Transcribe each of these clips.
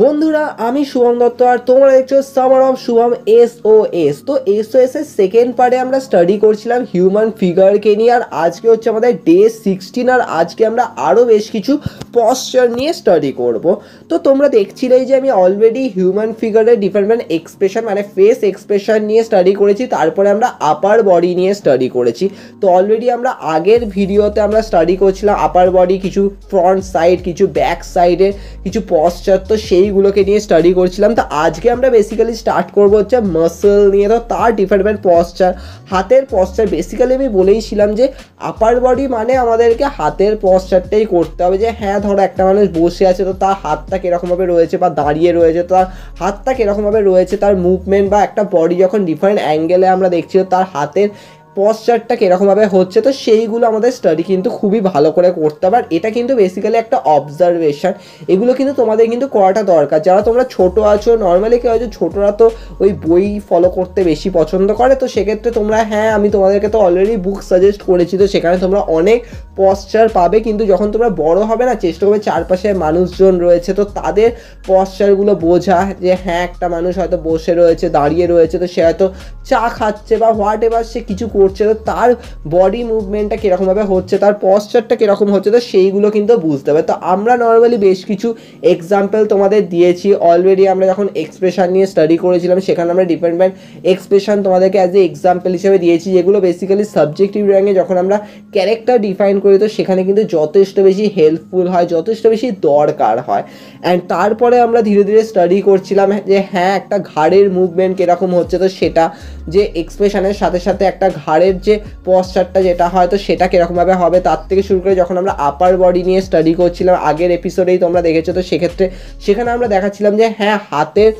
বন্ধুরা আমি শুভম দত্ত আর তোমরা দেখছো সামার অফ শুভম এসওএস। তো এসওএস এর সেকেন্ড পার্টে আমরা স্টাডি করছিলাম হিউম্যান ফিগারকে নিয়ে, আর আজকে হচ্ছে আমাদের ডে 16। আর আজকে আমরা আরও বেশ কিছু পশ্চার নিয়ে স্টাডি করব। তো তোমরা দেখছিলেই যে আমি অলরেডি হিউম্যান ফিগারের ডিফারেন্ট এক্সপ্রেশন মানে ফেস এক্সপ্রেশন নিয়ে স্টাডি করেছি, তারপরে আমরা আপার বডি নিয়ে স্টাডি করেছি। তো অলরেডি আমরা আগের ভিডিওতে আমরা স্টাডি করছিলাম আপার বডি, কিছু ফ্রন্ট সাইড, কিছু ব্যাক সাইডের কিছু পশ্চার, তো সেইগুলোকে নিয়ে স্টাডি করছিলাম। তো আজকে আমরা বেসিক্যালি স্টার্ট করবো হচ্ছে মাসল নিয়ে। তো তার ডিফারেন্ট পশ্চার, হাতের পশ্চার বেসিক্যালি আমি বলেইছিলাম যে আপার বডি মানে আমাদেরকে হাতের পশ্চারটাই করতে হবে। যে হ্যাঁ ধরো একটা মানুষ বসে আছে, তো তার হাতটা কীরকমভাবে রয়েছে, বা দাঁড়িয়ে রয়েছে তার হাতটা কীরকমভাবে রয়েছে, তার মুভমেন্ট বা একটা বডি যখন ডিফারেন্ট অ্যাঙ্গেলে আমরা দেখছি তার হাতের পশ্চারটা কীরকমভাবে হচ্ছে, তো সেইগুলো আমাদের স্টাডি কিন্তু খুবই ভালো করে করতে হবে। আর এটা কিন্তু বেসিক্যালি একটা অবজারভেশন, এগুলো কিন্তু তোমাদের কিন্তু করাটা দরকার। যারা তোমরা ছোটো আছো, নর্মালি কেউ আছে ছোটরা তো ওই বই ফলো করতে বেশি পছন্দ করে, তো সেক্ষেত্রে তোমরা হ্যাঁ আমি তোমাদেরকে তো অলরেডি বুক সাজেস্ট করেছি, তো সেখানে তোমরা অনেক পশ্চার পাবে। কিন্তু যখন তোমরা বড় হবে না, চেষ্টা করবে চারপাশে মানুষজন রয়েছে তো তাদের পশ্চারগুলো বোঝা, যে হ্যাঁ একটা মানুষ হয়তো বসে রয়েছে, দাঁড়িয়ে রয়েছে, তো সে হয়তো চা খাচ্ছে বা হোয়াট এভার সে কিছু করছে, তো তার বডি মুভমেন্টটা কীরকমভাবে হচ্ছে, তার পশ্চারটা কীরকম হচ্ছে, তো সেইগুলো কিন্তু বুঝতে হবে। তো আমরা নর্মালি বেশ কিছু এক্সাম্পল তোমাদের দিয়েছি অলরেডি। আমরা যখন এক্সপ্রেশন নিয়ে স্টাডি করেছিলাম সেখানে আমরা ডিফারেন্ট এক্সপ্রেশন তোমাদেরকে অ্যাজ এ এক্সাম্পল হিসেবে দিয়েছি, যেগুলো বেসিক্যালি সাবজেক্টিভ র্যাঙ্কে যখন আমরা ক্যারেক্টার ডিফাইন করি তো সেখানে কিন্তু যথেষ্ট বেশি হেল্পফুল হয়, যথেষ্ট বেশি দরকার হয়। অ্যান্ড তারপরে আমরা ধীরে ধীরে স্টাডি করছিলাম যে হ্যাঁ একটা ঘাড়ের মুভমেন্ট কীরকম হচ্ছে, তো সেটা যে এক্সপ্রেশনের সাথে সাথে একটা ঘাড়ের যে পশ্চারটা যেটা হয় তো সেটা কীরকমভাবে হবে, তার থেকে শুরু করে যখন আমরা আপার বডি নিয়ে স্টাডি করছিলাম আগের এপিসোডেই তোমরা দেখেছো, তো সেক্ষেত্রে সেখানে আমরা দেখাচ্ছিলাম যে হ্যাঁ হাতের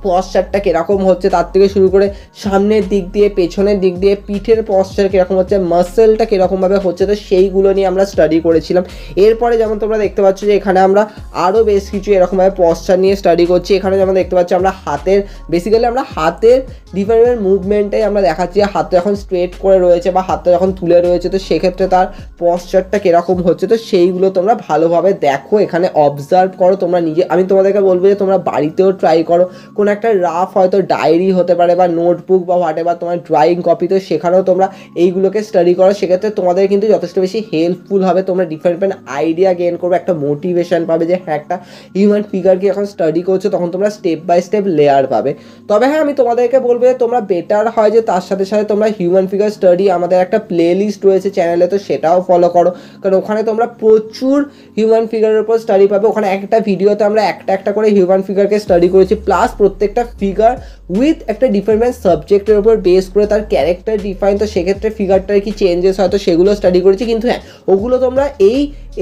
পশ্চারটা কীরকম হচ্ছে, তার থেকে শুরু করে সামনের দিক দিয়ে, পেছনের দিক দিয়ে, পিঠের পশ্চার কীরকম হচ্ছে, মাসেলটা কীরকমভাবে হচ্ছে, তো সেইগুলো নিয়ে আমরা স্টাডি করেছিলাম। এরপরে যেমন তোমরা দেখতে পাচ্ছ যে এখানে আমরা আরও বেশ কিছু এরকমভাবে পশ্চার নিয়ে স্টাডি করছি। এখানে যেমন দেখতে পাচ্ছি আমরা হাতের বেসিক্যালি আমরা হাতের ডিফারেন্ট মুভমেন্টটাই আমরা দেখাচ্ছি। হাতটা যখন স্ট্রেট করে রয়েছে বা হাতটা যখন তুলে রয়েছে, তো সেক্ষেত্রে তার পশ্চারটা কীরকম হচ্ছে, তো সেইগুলো তোমরা ভালোভাবে দেখো, এখানে অবজার্ভ করো তোমরা নিজে। আমি তোমাদেরকে বলবো যে তোমরা বাড়িতেও ট্রাই করো, কোনো একটা রাফ হয়তো ডায়েরি হতে পারে বা নোটবুক বা হোয়াট এভার তোমার ড্রয়িং কপি, তো সেখানেও তোমরা এইগুলোকে স্টাডি করো। সেক্ষেত্রে তোমাদের কিন্তু যথেষ্ট বেশি হেল্পফুল হবে, তোমরা ডিফারেন্ট আইডিয়া গেইন করবে, একটা মোটিভেশন পাবে যে হ্যাঁ একটা হিউম্যান ফিগারকে যখন স্টাডি করছো তখন তোমরা স্টেপ বাই স্টেপ লেয়ার পাবে। তবে হ্যাঁ আমি তোমাদেরকে বলবো যে তোমরা বেটার হয় যে তার সাথে সাথে তোমরা হিউম্যান ফিগার স্টাডি আমাদের একটা প্লে লিস্ট রয়েছে চ্যানেলে, তো সেটাও ফলো করো, কারণ ওখানে তোমরা প্রচুর হিউম্যান ফিগারের উপর স্টাডি পাবে। ওখানে একটা ভিডিওতে আমরা একটা একটা করে হিউম্যান ফিগারকে স্টাডি করেছি, প্লাস প্রত্যেকটা ফিগার উইথ একটা ডিফারেন্ট সাবজেক্টের উপর বেস করে তার ক্যারেক্টার ডিফাইন, তো সেক্ষেত্রে ফিগারটার কি চেঞ্জেস হয়তো সেগুলো স্টাডি করেছি। কিন্তু হ্যাঁ ওগুলো তোমরা এই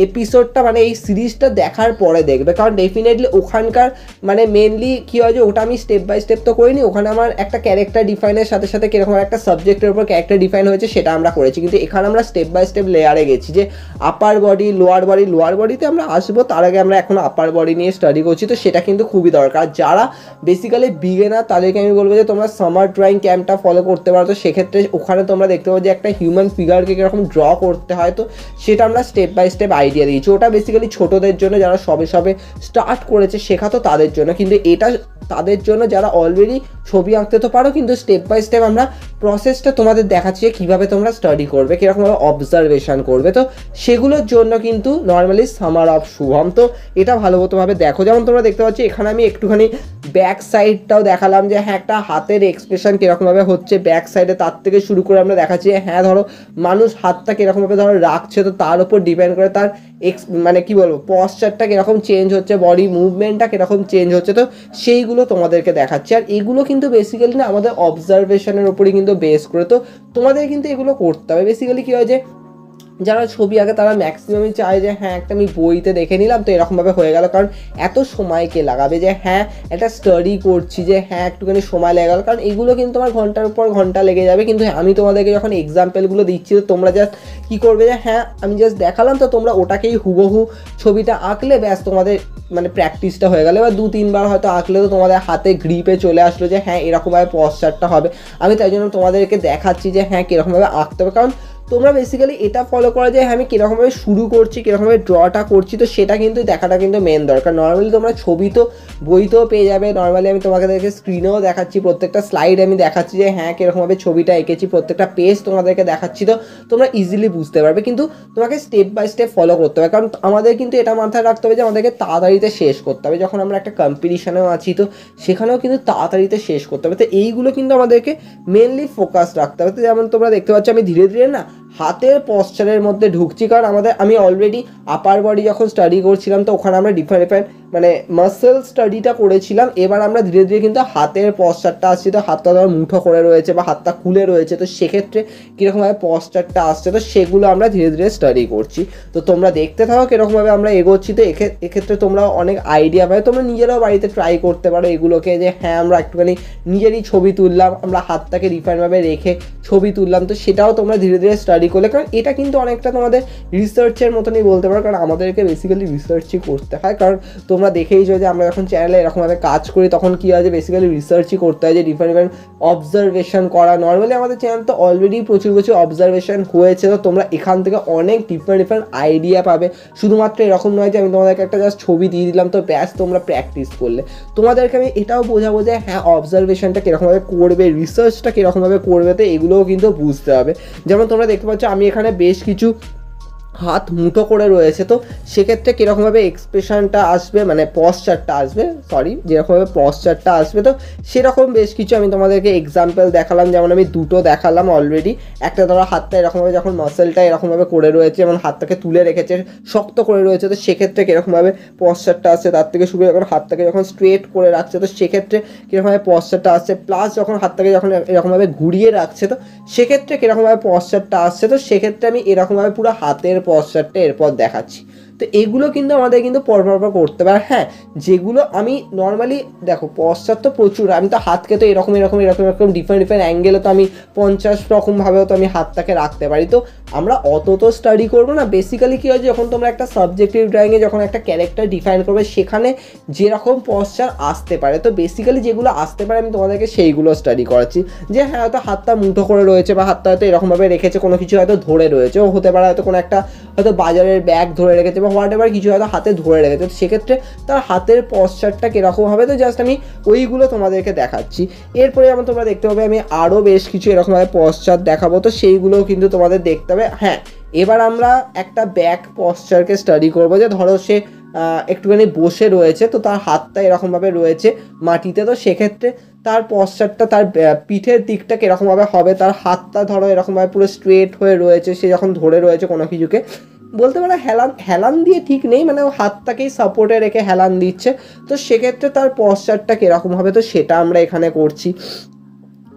এপিসোডটা মানে এই সিরিজটা দেখার পরে দেখবে, কারণ ডেফিনেটলি ওখানকার মানে মেনলি কী হয় যে ওটা আমি স্টেপ বাই স্টেপ তো করিনি, ওখানে আমার একটা ক্যারেক্টার ডিফাইনের সাথে সাথে কীরকম একটা সাবজেক্টের উপর ক্যারেক্টার ডিফাইন হয়েছে সেটা আমরা করেছি। কিন্তু এখানে আমরা স্টেপ বাই স্টেপ লেয়ারে গেছি, যে আপার বডি, লোয়ার বডি, লোয়ার বডিতে আমরা আসবো, তার আগে আমরা এখন আপার বডি নিয়ে স্টাডি করছি, তো সেটা কিন্তু খুবই দরকার। যারা বেসিক্যালি বিগিনার তাদেরকে আমি বলবো যে তোমরা সামার ড্রয়িং ক্যাম্পটা ফলো করতে পারো, তো সেক্ষেত্রে ওখানে তোমরা দেখতে পাবো যে একটা হিউম্যান ফিগারকে কীরকম ড্র করতে হয়, তো সেটা আমরা স্টেপ বাই স্টেপ আইডিয়া দিয়েছি। ওটা বেসিক্যালি ছোটোদের জন্য, যারা সবে সবে স্টার্ট করেছে শেখা, তো তাদের জন্য। কিন্তু এটা তাদের জন্য যারা অলরেডি ছবি আঁকতে তো পারো, কিন্তু স্টেপ বাই স্টেপ আমরা প্রসেসটা তোমাদের দেখাচ্ছি কীভাবে তোমরা স্টাডি করবে, কীরকমভাবে অবজারভেশন করবে, তো সেগুলোর জন্য কিন্তু নর্মালি সামার অফ শুভম। তো এটা ভালোমতোভাবে দেখো। যেমন তোমরা দেখতে পাচ্ছ এখানে আমি একটুখানি ব্যাক সাইডটাও দেখালাম, যে হ্যাঁ একটা হাতের এক্সপ্রেশন কীরকমভাবে হচ্ছে ব্যাক সাইডে, তার থেকে শুরু করে আমরা দেখাচ্ছি হ্যাঁ ধরো মানুষ হাতটা কীরকমভাবে ধরো রাখছে, তো তার উপর ডিপেন্ড করে তার মানে কি বলবো পশ্চারটা কীরকম চেঞ্জ হচ্ছে, বডি মুভমেন্টটা কীরকম চেঞ্জ হচ্ছে, তো সেইগুলো তোমাদেরকে দেখাচ্ছি। আর এগুলো কিন্তু বেসিক্যালি না আমাদের অবজারভেশনের উপরই কিন্তু বেস করে, তো তোমাদের কিন্তু এগুলো করতে হবে। বেসিক্যালি কী হয় যে যারা ছবি আঁকে তারা ম্যাক্সিমামই চায় যে হ্যাঁ একটা আমি বইতে দেখে নিলাম তো এরকমভাবে হয়ে গেল, কারণ এত সময় কে লাগাবে, যে হ্যাঁ একটা স্টাডি করছি যে হ্যাঁ একটুখানি সময় লেগে গেল, কারণ এগুলো কিন্তু তোমার ঘন্টার উপর ঘন্টা লেগে যাবে। কিন্তু আমি তোমাদেরকে যখন এক্সাম্পলগুলো দিচ্ছি তো তোমরা জাস্ট কী করবে যে হ্যাঁ আমি জাস্ট দেখালাম, তো তোমরা ওটাকেই হুবহু ছবিটা আঁকলে ব্যাস তোমাদের মানে প্র্যাকটিসটা হয়ে গেল। এবার 2-3 বার হয়তো আঁকলে তো তোমাদের হাতে গ্রিপে চলে আসলো যে হ্যাঁ এরকমভাবে পশ্চারটা হবে। আমি তাই জন্য তোমাদেরকে দেখাচ্ছি যে হ্যাঁ কীরকমভাবে আঁকতে হবে, কারণ তোমরা বেসিক্যালি এটা ফলো করা যায়, হ্যাঁ আমি কীরকমভাবে শুরু করছি, কীরকমভাবে ড্রটা করছি, তো সেটা কিন্তু দেখাটা কিন্তু মেন দরকার। নর্মালি তোমরা ছবি তো বইতেও পেয়ে যাবে, নর্মালি আমি তোমাদেরকে স্ক্রিনেও দেখাচ্ছি, প্রত্যেকটা স্লাইড আমি দেখাচ্ছি যে হ্যাঁ কীরকমভাবে ছবিটা এঁকেছি, প্রত্যেকটা পেজ তোমাদেরকে দেখাচ্ছি, তো তোমরা ইজিলি বুঝতে পারবে। কিন্তু তোমাকে স্টেপ বাই স্টেপ ফলো করতে হবে, কারণ আমাদের কিন্তু এটা মাথায় রাখতে হবে যে আমাদেরকে তাড়াতাড়িতে শেষ করতে হবে। যখন আমরা একটা কম্পিটিশনেও আছি তো সেখানেও কিন্তু তাড়াতাড়িতে শেষ করতে হবে, তো এইগুলো কিন্তু আমাদেরকে মেনলি ফোকাস রাখতে হবে। তো যেমন তোমরা দেখতে পাচ্ছ আমি ধীরে ধীরে না হাতের পশ্চারের মধ্যে ঢুকছি, কারণ আমি অলরেডি আপার বডি যখন স্টাডি করছিলাম তো ওখানে আমরা ডিফারেন্ট মানে মাসেল স্টাডিটা করেছিলাম। এবার আমরা ধীরে ধীরে কিন্তু হাতের পশ্চারটা আসছি, তো হাতটা ধরো মুঠো করে রয়েছে বা হাতটা খুলে রয়েছে, তো সেক্ষেত্রে কীরকমভাবে পশ্চারটা আসছে তো সেগুলো আমরা ধীরে ধীরে স্টাডি করছি। তো তোমরা দেখতে থাকো কীরকমভাবে আমরা এগোচ্ছি, তো এক্ষেত্রে তোমরা অনেক আইডিয়া পাবে, তোমরা নিজেরাও বাড়িতে ট্রাই করতে পারো এগুলোকে, যে হ্যাঁ আমরা একটুখানি নিজেরই ছবি তুললাম, আমরা হাতটাকে রিফাইনভাবে রেখে ছবি তুললাম, তো সেটাও তোমরা ধীরে ধীরে স্টাডি করলে। কারণ এটা কিন্তু অনেকটা তোমাদের রিসার্চের মতনই বলতে পারো, কারণ আমাদেরকে বেসিক্যালি রিসার্চই করতে হয়। কারণ তোমরা দেখেইছো যে আমরা যখন চ্যানেলে এরকমভাবে কাজ করি তখন কী হয় যে বেসিক্যালি রিসার্চই করতে হয়, যে ডিফারেন্ট অবজারভেশন করা। নর্মালি আমাদের চ্যানেল তো অলরেডি প্রচুর অবজারভেশন হয়েছে, তো তোমরা এখান থেকে অনেক ডিফারেন্ট আইডিয়া পাবে। শুধুমাত্র এরকম নয় যে আমি তোমাদেরকে একটা জাস্ট ছবি দিয়ে দিলাম তো ব্যাস তোমরা প্র্যাকটিস করলে, তোমাদেরকে আমি এটাও বোঝাবো যে হ্যাঁ অবজারভেশনটা কীরকমভাবে করবে, রিসার্চটা কীরকমভাবে করবে, তো এগুলোও কিন্তু বুঝতে হবে। যেমন তোমরা দেখতে পাচ্ছ আমি এখানে বেশ কিছু হাত মুঠো করে রয়েছে, তো সেক্ষেত্রে কীরকমভাবে এক্সপ্রেশনটা আসবে, মানে পশ্চারটা আসবে, যেরকমভাবে পশ্চারটা আসবে, তো সেরকম বেশ কিছু আমি তোমাদেরকে এক্সাম্পল দেখালাম। যেমন আমি দুটো দেখালাম অলরেডি, একটা ধরো হাতটা এরকমভাবে যখন মাসেলটা এরকমভাবে করে রয়েছে, যেমন হাতটাকে তুলে রেখেছে শক্ত করে রয়েছে, তো সেক্ষেত্রে কীরকমভাবে পশ্চারটা আসছে, তার থেকে শুরু যখন হাতটাকে যখন স্ট্রেট করে রাখছে তো সেক্ষেত্রে কীরকমভাবে পশ্চারটা আসছে, প্লাস যখন হাতটাকে যখন এরকমভাবে ঘুরিয়ে রাখছে তো সেক্ষেত্রে কীরকমভাবে পশ্চারটা আসছে, তো সেক্ষেত্রে আমি এরকমভাবে পুরো হাতের পশ্চারটা এরপর দেখাচ্ছি। তো এগুলো কিন্তু আমাদের কিন্তু পরপর করতে পারে। হ্যাঁ যেগুলো আমি নর্মালি দেখো পশ্চার তো প্রচুর, আমি তো হাতকে তো এরকম ডিফারেন্ট অ্যাঙ্গেলে তো আমি 50 রকমভাবেও তো আমি হাতটাকে রাখতে পারি। তো আমরা অত তো স্টাডি করবো না, বেসিক্যালি কী হয় যখন তোমরা একটা সাবজেক্টিভ ড্রয়িংয়ে যখন একটা ক্যারেক্টার ডিফাইন করবে সেখানে যেরকম পশ্চার আসতে পারে, তো বেসিক্যালি যেগুলো আসতে পারে আমি তোমাদেরকে সেইগুলো স্টাডি করাচ্ছি। যে হ্যাঁ হয়তো হাতটা মুঠো করে রয়েছে বা হাতটা হয়তো এরকমভাবে রেখেছে, কোনো কিছু হয়তো ধরে রয়েছে, ও হতে পারে হয়তো কোনো একটা হয়তো বাজারের ব্যাগ ধরে রেখেছে বা হোয়াট এভার কিছু হয়তো হাতে ধরে রেখেছে, তো সেক্ষেত্রে তার হাতের পশ্চারটা কীরকম হবে, তো জাস্ট আমি ওইগুলো তোমাদেরকে দেখাচ্ছি। এরপরে যেমন তোমরা দেখতে পাবে আমি আরও বেশ কিছু এরকমভাবে পশ্চার দেখাবো, তো সেইগুলোও কিন্তু তোমাদের দেখতে হবে। হ্যাঁ এবার আমরা একটা ব্যাক পশ্চারকে স্টাডি করবো, যে ধরো সে একটুখানি বসে রয়েছে, তো তার হাতটা এরকমভাবে রয়েছে মাটিতে, তো সেক্ষেত্রে তার পশ্চারটা তার পিঠের দিকটা কীরকমভাবে হবে, তার হাতটা ধরো এরকমভাবে পুরো স্ট্রেট হয়ে রয়েছে, সে যখন ধরে রয়েছে কোনো কিছুকে, বলতে পারো হেলান দিয়ে ঠিক নেই, মানে ও হাতটাকেই সাপোর্টে রেখে হেলান দিচ্ছে, তো সেক্ষেত্রে তার পশ্চারটা কীরকম হবে, তো সেটা আমরা এখানে করছি।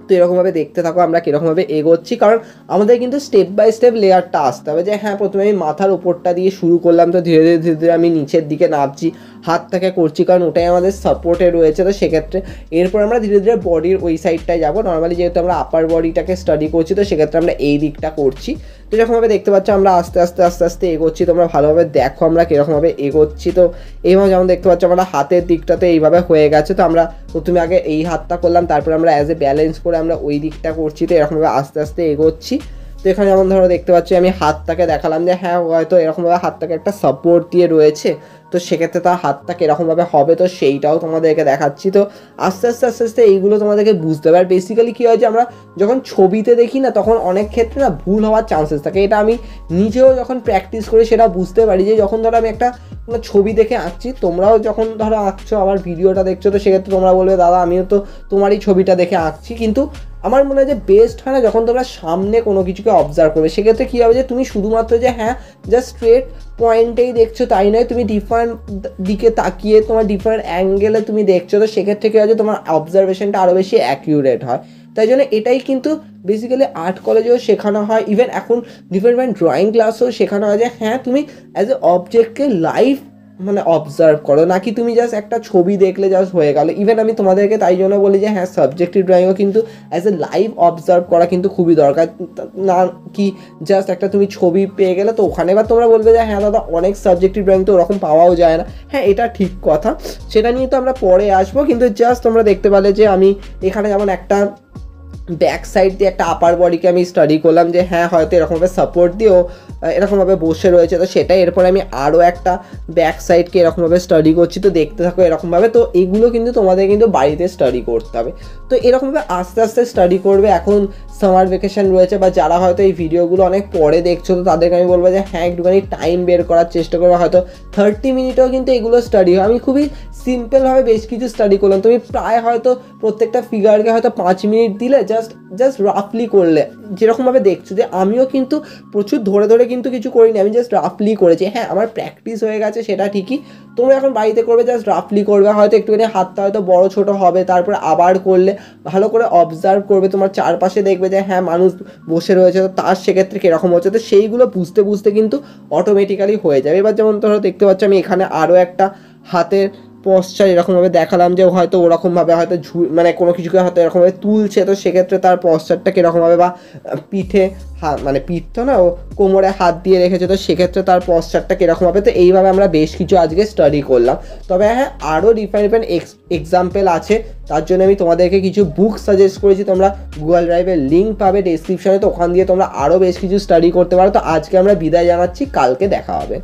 তো এরকমভাবে দেখতে থাকো আমরা কীরকমভাবে এগোচ্ছি, কারণ আমাদের কিন্তু স্টেপ বাই স্টেপ লেয়ারটা আসতে হবে। যে হ্যাঁ প্রথমে আমি মাথার উপরটা দিয়ে শুরু করলাম, তো ধীরে ধীরে আমি নিচের দিকে নামছি, হাতটাকে করছি, কারণ ওটাই আমাদের সাপোর্টে রয়েছে, তো সেক্ষেত্রে এরপর আমরা ধীরে ধীরে বডির ওই সাইডটায় যাবো। নর্মালি যেহেতু আমরা আপার বডিটাকে স্টাডি করছি তো সেক্ষেত্রে আমরা এই দিকটা করছি। তো যখনভাবে দেখতে পাচ্ছ আমরা আস্তে আস্তে এগোচ্ছি, তোমরা ভালোভাবে দেখো আমরা কীরকমভাবে এগোচ্ছি। তো এইভাবে যেমন দেখতে পাচ্ছ আমরা হাতের দিকটাতে এইভাবে হয়ে গেছে, তো আমরা প্রথমে আগে এই হাতটা করলাম, তারপরে আমরা অ্যাজ এ ব্যালেন্স করে আমরা ওই দিকটা করছি, তো এরকমভাবে আস্তে এগোচ্ছি। তো এখানে যেমন ধরো দেখতে পাচ্ছি আমি হাতটাকে দেখালাম যে হ্যাঁ হয়তো এরকমভাবে হাতটাকে একটা সাপোর্ট দিয়ে রয়েছে, তো সেক্ষেত্রে তার হাতটা কীরকমভাবে হবে তো সেইটাও তোমাদেরকে দেখাচ্ছি। তো আস্তে আস্তে এইগুলো তোমাদেরকে বুঝতে হবে। আর বেসিক্যালি কী হয় যে আমরা যখন ছবিতে দেখি না তখন অনেক ক্ষেত্রে না ভুল হওয়ার চান্সেস থাকে, এটা আমি নিজেও যখন প্র্যাকটিস করি সেটা বুঝতে পারি। যে যখন ধরো আমি একটা ছবি দেখে আঁকছি, তোমরাও যখন ধরো আঁকছো আমার ভিডিওটা দেখছো, তো সেক্ষেত্রে তোমরা বলবে দাদা আমিও তো তোমারই ছবিটা দেখে আঁকছি, কিন্তু আমার মনে হয় যে বেস্ট হয় না যখন তোমরা সামনে কোনো কিছুকে অবজার্ভ করবে। সেক্ষেত্রে কী হবে যে তুমি শুধুমাত্র যে হ্যাঁ জাস্ট স্ট্রেট পয়েন্টেই দেখছো তাই নয়, তুমি ডিফারেন্ট দিকে তাকিয়ে তোমার ডিফারেন্ট অ্যাঙ্গেলে তুমি দেখছো, তো সেক্ষেত্রে কী হয় যে তোমার অবজারভেশনটা আরও বেশি অ্যাকিউরেট হয়। তাই জন্য এটাই কিন্তু বেসিক্যালি আর্ট কলেজেও শেখানো হয়, ইভেন এখন ডিফারেন্ট ড্রয়িং ক্লাসেও শেখানো হয় যে হ্যাঁ তুমি অ্যাজ এ অবজেক্টকে লাইভ মানে অবজার্ভ করো, নাকি তুমি জাস্ট একটা ছবি দেখলে জাস্ট হয়ে গেল। ইভেন আমি তোমাদেরকে তাই জন্য বলি যে হ্যাঁ সাবজেক্টিভ ড্রয়িংও কিন্তু অ্যাজ এ লাইভ অবজার্ভ করা কিন্তু খুবই দরকার, না কি জাস্ট একটা তুমি ছবি পেয়ে গেলে তো ওখানে। এবার তোমরা বলবে যে হ্যাঁ দাদা অনেক সাবজেক্টিভ ড্রয়িং তো ওরকম পাওয়াও যায় না, হ্যাঁ এটা ঠিক কথা, সেটা নিয়ে তো আমরা পরে আসবো। কিন্তু জাস্ট তোমরা দেখতে পেলে যে আমি এখানে যেমন একটা ব্যাক সাইড দিয়ে একটা আপার বডিকে আমি স্টাডি করলাম যে হ্যাঁ হয়তো এরকমভাবে সাপোর্ট দিয়েও এরকমভাবে বসে রয়েছে, তো সেটাই এরপরে আমি আরও একটা ব্যাক সাইডকে এরকমভাবে স্টাডি করছি। তো দেখতে থাকো এরকমভাবে। তো এগুলো কিন্তু তোমাদের কিন্তু বাড়িতে স্টাডি করতে হবে। তো এরকমভাবে আস্তে আস্তে স্টাডি করবে। এখন সামার ভ্যাকেশন রয়েছে, বা যারা হয়তো এই ভিডিওগুলো অনেক পরে দেখছো, তো তাদেরকে আমি বলবো যে হ্যাঁ একটুখানি টাইম বের করার চেষ্টা করবে। হয়তো 30 মিনিটেও কিন্তু এগুলো স্টাডি হয়। আমি খুবই সিম্পলভাবে বেশ কিছু স্টাডি করলাম। তুমি প্রায় হয়তো প্রত্যেকটা ফিগারকে হয়তো 5 মিনিট দিলে জাস্ট রাফলি করলে, যেরকমভাবে দেখছো যে আমিও কিন্তু প্রচুর ধরে ধরে কিন্তু কিছু করিনি, আমি জাস্ট রাফলি করেছি। হ্যাঁ আমার প্র্যাকটিস হয়ে গেছে সেটা ঠিকই, তোমরা এখন বাড়িতে করবে জাস্ট রাফলি করবে। হয়তো একটুখানি হাতটা হয়তো বড় ছোট হবে, তারপরে আবার করলে ভালো করে অবজার্ভ করবে, তোমার চারপাশে দেখবে যে হ্যাঁ মানুষ বসে রয়েছে, তো তার সেক্ষেত্রে কীরকম হচ্ছে, তো সেইগুলো বুঝতে বুঝতে কিন্তু অটোমেটিক্যালি হয়ে যাবে। এবার যেমন ধরো দেখতে পাচ্ছ আমি এখানে আরও একটা হাতের পশ্চার এরকমভাবে দেখালাম যে হয়তো ওরকমভাবে হয়তো মানে কোনো কিছুকে হয়তো এরকমভাবে তুলছে, তো সেক্ষেত্রে তার পশ্চারটা কীরকমভাবে, বা পিঠে মানে পিঠ তো না, ও কোমরে হাত দিয়ে রেখেছে, তো সেক্ষেত্রে তার পশ্চারটা কীরকম হবে। তো এইভাবে আমরা বেশ কিছু আজকে স্টাডি করলাম। তবে হ্যাঁ আরও ডিফারেন্ট এক্সাম্পল আছে, তার জন্য আমি তোমাদেরকে কিছু বুক সাজেস্ট করেছি। তোমরা গুগল ড্রাইভের লিঙ্ক পাবে ডেসক্রিপশনে, তো ওখান দিয়ে তোমরা আরও বেশ কিছু স্টাডি করতে পারো। তো আজকে আমরা বিদায় জানাচ্ছি, কালকে দেখা হবে।